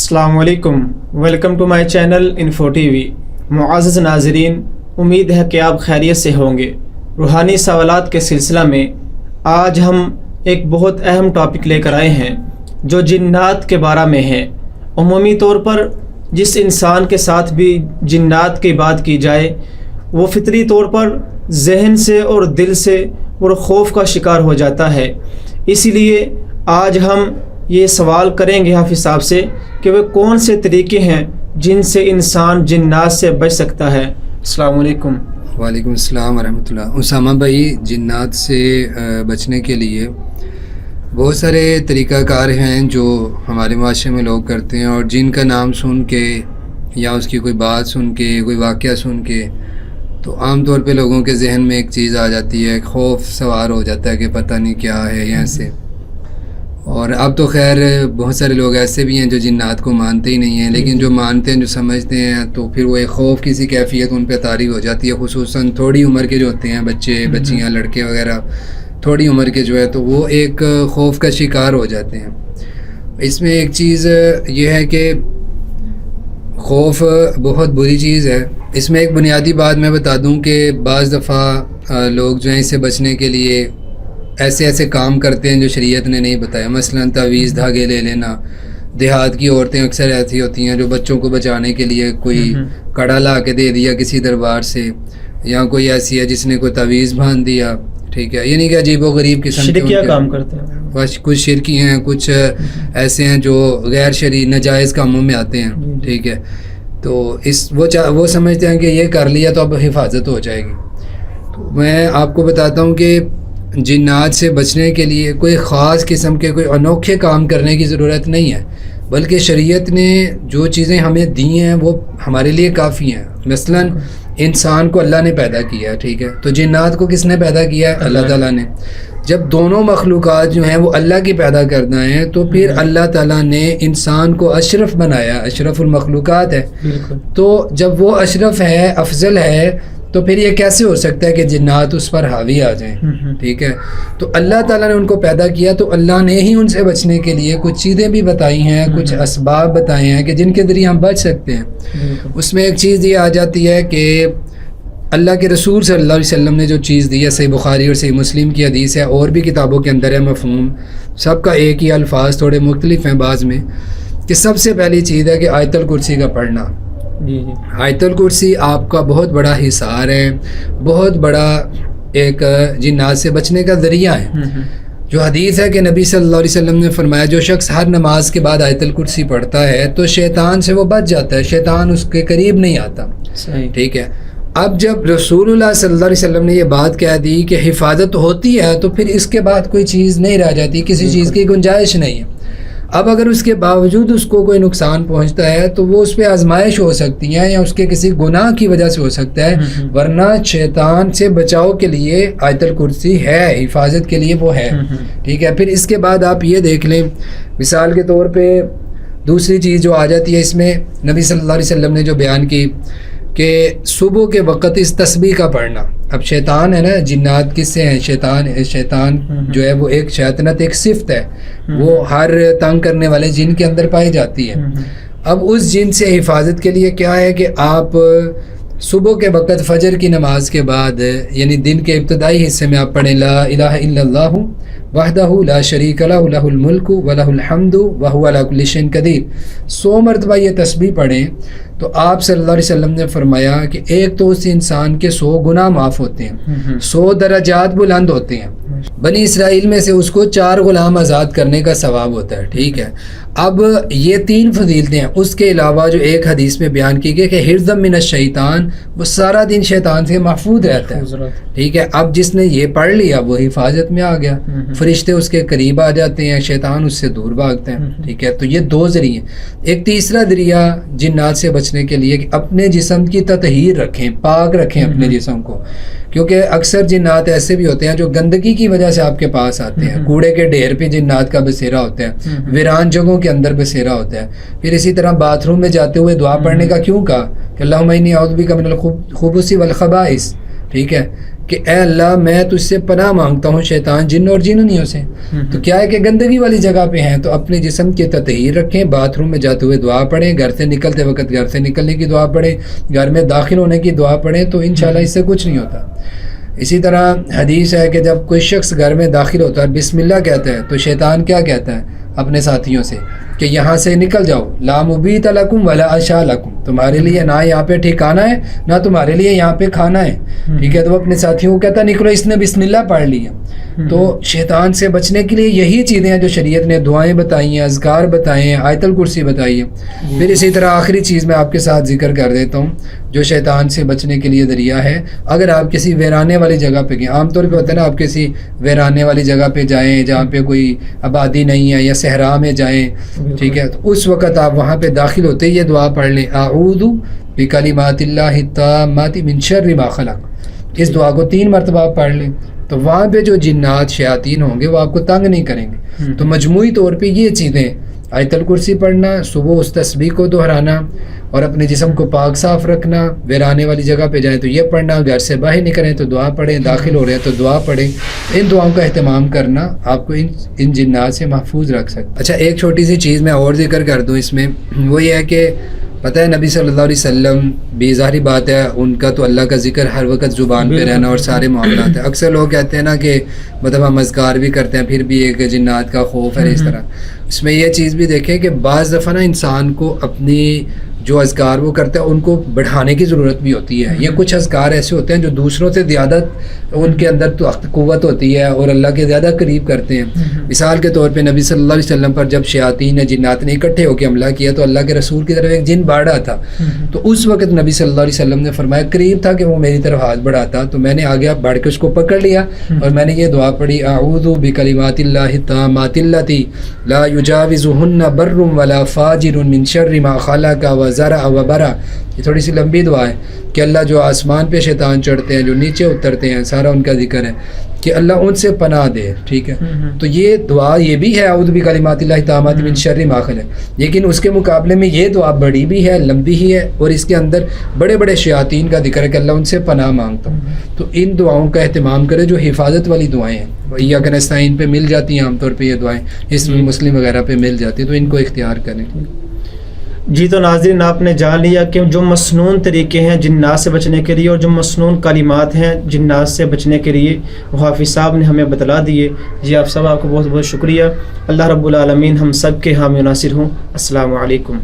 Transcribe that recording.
السلام علیکم، welcome to my channel Info TV وی۔ معزز ناظرین، امید ہے کہ آپ خیریت سے ہوں گے۔ روحانی سوالات کے سلسلہ میں آج ہم ایک بہت اہم ٹاپک لے کر آئے ہیں جو جنات کے بارے میں ہے۔ عمومی طور پر جس انسان کے ساتھ بھی جنات کی بات کی جائے وہ فطری طور پر ذہن سے اور دل سے اور خوف کا شکار ہو جاتا ہے۔ اسی لیے آج ہم یہ سوال کریں گے حافظ صاحب سے کہ وہ کون سے طریقے ہیں جن سے انسان جنات سے بچ سکتا ہے۔ السلام علیکم۔ وعلیکم السلام ورحمۃ اللہ۔ اسامہ بھائی، جنات سے بچنے کے لیے بہت سارے طریقہ کار ہیں جو ہمارے معاشرے میں لوگ کرتے ہیں، اور جن کا نام سن کے یا اس کی کوئی بات سن کے، کوئی واقعہ سن کے، تو عام طور پہ لوگوں کے ذہن میں ایک چیز آ جاتی ہے، خوف سوار ہو جاتا ہے کہ پتہ نہیں کیا ہے یہاں سے۔ اور اب تو خیر بہت سارے لوگ ایسے بھی ہیں جو جنات کو مانتے ہی نہیں ہیں، لیکن جو مانتے ہیں، جو سمجھتے ہیں، تو پھر وہ ایک خوف کی سی کیفیت ان پہ طاری ہو جاتی ہے، خصوصاً تھوڑی عمر کے جو ہوتے ہیں بچے، بچیاں، لڑکے وغیرہ، تھوڑی عمر کے جو ہے تو وہ ایک خوف کا شکار ہو جاتے ہیں۔ اس میں ایک چیز یہ ہے کہ خوف بہت بری چیز ہے۔ اس میں ایک بنیادی بات میں بتا دوں کہ بعض دفعہ لوگ جو ہیں اس سے بچنے کے لیے ایسے کام کرتے ہیں جو شریعت نے نہیں بتایا، مثلاً تعویذ دھاگے لے لینا۔ دیہات کی عورتیں اکثر ایسی ہوتی ہیں جو بچوں کو بچانے کے لیے کوئی کڑا لا کے دے دیا کسی دربار سے، یا کوئی ایسی ہے جس نے کوئی تعویذ باندھ دیا، ٹھیک ہے، یعنی کہ عجیب و غریب قسم کے شرکیہ کام کرتے ہیں۔ کچھ شرکی ہیں، کچھ ایسے ہیں جو غیر شرعی ناجائز کاموں میں آتے ہیں، ٹھیک ہے۔ تو وہ سمجھتے ہیں کہ یہ کر لیا تو اب حفاظت ہو جائے گی۔ تو میں آپ کو بتاتا ہوں کہ جنات سے بچنے کے لیے کوئی خاص قسم کے کوئی انوکھے کام کرنے کی ضرورت نہیں ہے، بلکہ شریعت نے جو چیزیں ہمیں دی ہیں وہ ہمارے لیے کافی ہیں۔ مثلاً انسان کو اللہ نے پیدا کیا ہے، ٹھیک ہے، تو جنات کو کس نے پیدا کیا ہے؟ اللہ تعالیٰ نے۔ جب دونوں مخلوقات جو ہیں وہ اللہ کی پیدا کردہ ہیں تو پھر اللہ تعالیٰ نے انسان کو اشرف بنایا، اشرف المخلوقات ہے۔ تو جب وہ اشرف ہے، افضل ہے، تو پھر یہ کیسے ہو سکتا ہے کہ جنات اس پر حاوی آ جائیں؟ ٹھیک ہے، تو اللہ تعالیٰ نے ان کو پیدا کیا، تو اللہ نے ہی ان سے بچنے کے لیے کچھ چیزیں بھی بتائی ہیں، کچھ اسباب بتائے ہیں کہ جن کے ذریعے ہم بچ سکتے ہیں۔ اس میں ایک چیز یہ آ جاتی ہے کہ اللہ کے رسول صلی اللہ علیہ وسلم نے جو چیز دی ہے، صحیح بخاری اور صحیح مسلم کی حدیث ہے، اور بھی کتابوں کے اندر ہے، مفہوم سب کا ایک ہی، الفاظ تھوڑے مختلف ہیں بعض میں، کہ سب سے پہلی چیز ہے کہ آیت الکرسی کا پڑھنا۔ آیت الکرسی آپ کا بہت بڑا حصار ہے، بہت بڑا ایک جنات سے بچنے کا ذریعہ ہے۔ جو حدیث ہے کہ نبی صلی اللہ علیہ وسلم نے فرمایا، جو شخص ہر نماز کے بعد آیت الکرسی پڑھتا ہے تو شیطان سے وہ بچ جاتا ہے، شیطان اس کے قریب نہیں آتا، ٹھیک ہے۔ اب جب رسول اللہ صلی اللہ علیہ وسلم نے یہ بات کہہ دی کہ حفاظت ہوتی ہے، تو پھر اس کے بعد کوئی چیز نہیں رہ جاتی، کسی چیز کی گنجائش نہیں ہے۔ اب اگر اس کے باوجود اس کو کوئی نقصان پہنچتا ہے تو وہ اس پہ آزمائش ہو سکتی ہے، یا اس کے کسی گناہ کی وجہ سے ہو سکتا ہے، ورنہ شیطان سے بچاؤ کے لیے آیت الکرسی ہے، حفاظت کے لیے وہ ہے، ٹھیک ہے۔ پھر اس کے بعد آپ یہ دیکھ لیں، مثال کے طور پہ دوسری چیز جو آ جاتی ہے اس میں، نبی صلی اللہ علیہ وسلم نے جو بیان کی کہ صبح کے وقت اس تسبیح کا پڑھنا۔ اب شیطان ہے نا، جنات کس سے ہیں؟ شیطان جو ہے وہ ایک شیطنت، ایک صفت ہے، وہ ہر تنگ کرنے والے جن کے اندر پائی جاتی ہے۔ اب اس جن سے حفاظت کے لیے کیا ہے کہ آپ صبح کے وقت فجر کی نماز کے بعد، یعنی دن کے ابتدائی حصے میں آپ پڑھیں لا الہ الا اللہ وحدہ لا شریک لہ لہ الملک ولہ الحمد وہو علی کل شیء قدیر۔ 100 مرتبہ یہ تسبیح پڑھیں تو آپ صلی اللہ علیہ وسلم نے فرمایا کہ ایک تو اس انسان کے 100 گناہ معاف ہوتے ہیں، 100 درجات بلند ہوتے ہیں، بنی اسرائیل میں سے اس کو 4 غلام آزاد کرنے کا ثواب ہوتا ہے، ٹھیک ہے۔ اب یہ 3 فضیلتیں ہیں، اس کے علاوہ جو ایک حدیث میں بیان کی گئی کہ حرزا من الشیطان، وہ سارا دن شیطان سے محفوظ رہتا ہے، ٹھیک ہے۔ اب جس نے یہ پڑھ لیا وہ حفاظت میں آ گیا، فرشتے اس کے قریب آ جاتے ہیں، شیطان اس سے دور بھاگتے ہیں، ٹھیک ہے۔ تو یہ 2 ذریعے۔ ایک تیسرا ذریعہ جنات سے بچنے کے لیے کہ اپنے جسم کی تطہیر رکھیں، پاک رکھیں اپنے جسم کو، کیونکہ اکثر جنات ایسے بھی ہوتے ہیں جو گندگی کی وجہ سے آپ کے پاس آتے ہیں، کوڑے کے ڈھیر پہ جنات کا بسیرا ہوتا ہے، ویران جگہوں کے اندر بسیرا ہوتا ہے۔ پھر اسی طرح باتھ روم میں جاتے ہوئے دعا پڑھنے کا کیوں کہا کہ اللہم انی اعوذ بک من الخبث والخبائث، ٹھیک ہے، کہ اے اللہ میں تجھ سے پناہ مانگتا ہوں شیطان جن اور جنونیوں سے. تو کیا ہے کہ گندگی والی جگہ پہ ہیں تو اپنے جسم کی تطہیر رکھیں, باتھ روم میں جاتے ہوئے دعا پڑھیں, گھر سے نکلتے وقت گھر سے نکلنے کی دعا پڑھیں, گھر میں داخل ہونے کی دعا پڑھیں, تو انشاءاللہ اس سے کچھ نہیں ہوتا. اسی طرح حدیث ہے کہ جب کوئی شخص گھر میں داخل ہوتا ہے بسم اللہ کہتا ہے تو شیطان کیا کہتا ہے اپنے ساتھیوں سے کہ یہاں سے نکل جاؤ, لا مبیت لکم ولا عشاء لکم, تمہارے لیے نہ یہاں پہ ٹھکانہ ہے نہ تمہارے لیے یہاں پہ کھانا ہے. ٹھیک ہے, تو وہ اپنے ساتھیوں کو کہتا نکلو, اس نے بسم اللہ پڑھ لیا. تو شیطان سے بچنے کے لیے یہی چیزیں ہیں جو شریعت نے دعائیں بتائی ہیں, اذکار بتائے ہیں, آیت الکرسی بتائی ہے. پھر اسی طرح آخری چیز میں آپ کے ساتھ ذکر کر دیتا ہوں جو شیطان سے بچنے کے لیے ذریعہ ہے. اگر آپ کسی ویرانے والی جگہ پہ گئے, عام طور پہ ہوتا ہے نا آپ کسی ویرانے والی جگہ پہ جائیں جہاں پہ کوئی آبادی نہیں ہے یا صحرا میں جائیں, ٹھیک ہے, تو اس وقت آپ وہاں پہ داخل ہوتے ہی یہ دعا پڑھ لیں, اعوذ بکلمات اللہ التامات من شر ما خلق. اس دعا کو 3 مرتبہ آپ پڑھ لیں تو وہاں پہ جو جنات شیاطین ہوں گے وہ آپ کو تنگ نہیں کریں گے. تو مجموعی طور پہ یہ چیزیں آیت الکرسی پڑھنا, صبح اس تسبیح کو دہرانا, اور اپنے جسم کو پاک صاف رکھنا, ویرانے والی جگہ پہ جائیں تو یہ پڑھنا, گھر سے باہر نکلیں تو دعا پڑھیں, داخل ہو رہے ہیں تو دعا پڑھیں. ان دعاؤں کا اہتمام کرنا آپ کو ان جنات سے محفوظ رکھ سکتا. اچھا, ایک چھوٹی سی چیز میں اور ذکر کر دوں اس میں, وہ یہ ہے کہ پتہ ہے نبی صلی اللہ علیہ وسلم بھی ظاہری بات ہے ان کا تو اللہ کا ذکر ہر وقت زبان پہ رہنا اور سارے معاملات ہیں. اکثر لوگ کہتے ہیں نا کہ مطلب ہم اذکار بھی کرتے ہیں پھر بھی ایک جنات کا خوف ہے. اس طرح اس میں یہ چیز بھی دیکھیں کہ بعض دفعہ نا انسان کو اپنی جو اذکار وہ کرتا ہے ان کو بڑھانے کی ضرورت بھی ہوتی ہے. یہ کچھ اذکار ایسے ہوتے ہیں جو دوسروں سے زیادہ ان کے اندر تو قوت ہوتی ہے اور اللہ کے زیادہ قریب کرتے ہیں. مثال کے طور پہ نبی صلی اللہ علیہ وسلم پر جب شیاطین نے جنات نے اکٹھے ہو کے حملہ کیا تو اللہ کے رسول کی طرف ایک جن بڑھا تھا, تو اس وقت نبی صلی اللہ علیہ وسلم نے فرمایا, قریب تھا کہ وہ میری طرف ہاتھ بڑھاتا تو میں نے آگے بڑھ کے اس کو پکڑ لیا اور میں نے یہ دعا پڑھی, اعوذ بکلمات اللہ التامات اللتی لا یجاوزہن بر ولا فاجر من شر ما خلق وزرع وبرا. یہ تھوڑی سی لمبی دعا ہے کہ اللہ جو آسمان پہ شیطان چڑھتے ہیں, جو نیچے اترتے ہیں, سارا ان کا ذکر ہے کہ اللہ ان سے پناہ دے. ٹھیک ہے, تو یہ دعا یہ بھی ہے اعوذ بکلمات اللہ التامات من شر ما خلق, لیکن اس کے مقابلے میں یہ دعا بڑی بھی ہے, لمبی ہی ہے, اور اس کے اندر بڑے بڑے شیاطین کا ذکر ہے کہ اللہ ان سے پناہ مانگتا ہوں. تو ان دعاؤں کا اہتمام کرے جو حفاظت والی دعائیں ہیں. ایاک نستعین پہ مل جاتی ہیں عام طور پہ یہ دعائیں, اس میں مسلم وغیرہ پہ مل جاتی ہیں, تو ان کو اختیار کریں. جی, تو ناظرین آپ نے جان لیا کہ جو مسنون طریقے ہیں جنات سے بچنے کے لیے اور جو مسنون کلمات ہیں جنات سے بچنے کے لیے وہ حافظ صاحب نے ہمیں بتلا دیے. جی آپ سب, آپ کو بہت بہت شکریہ. اللہ رب العالمین ہم سب کے حامی و ناصر ہوں. السلام علیکم.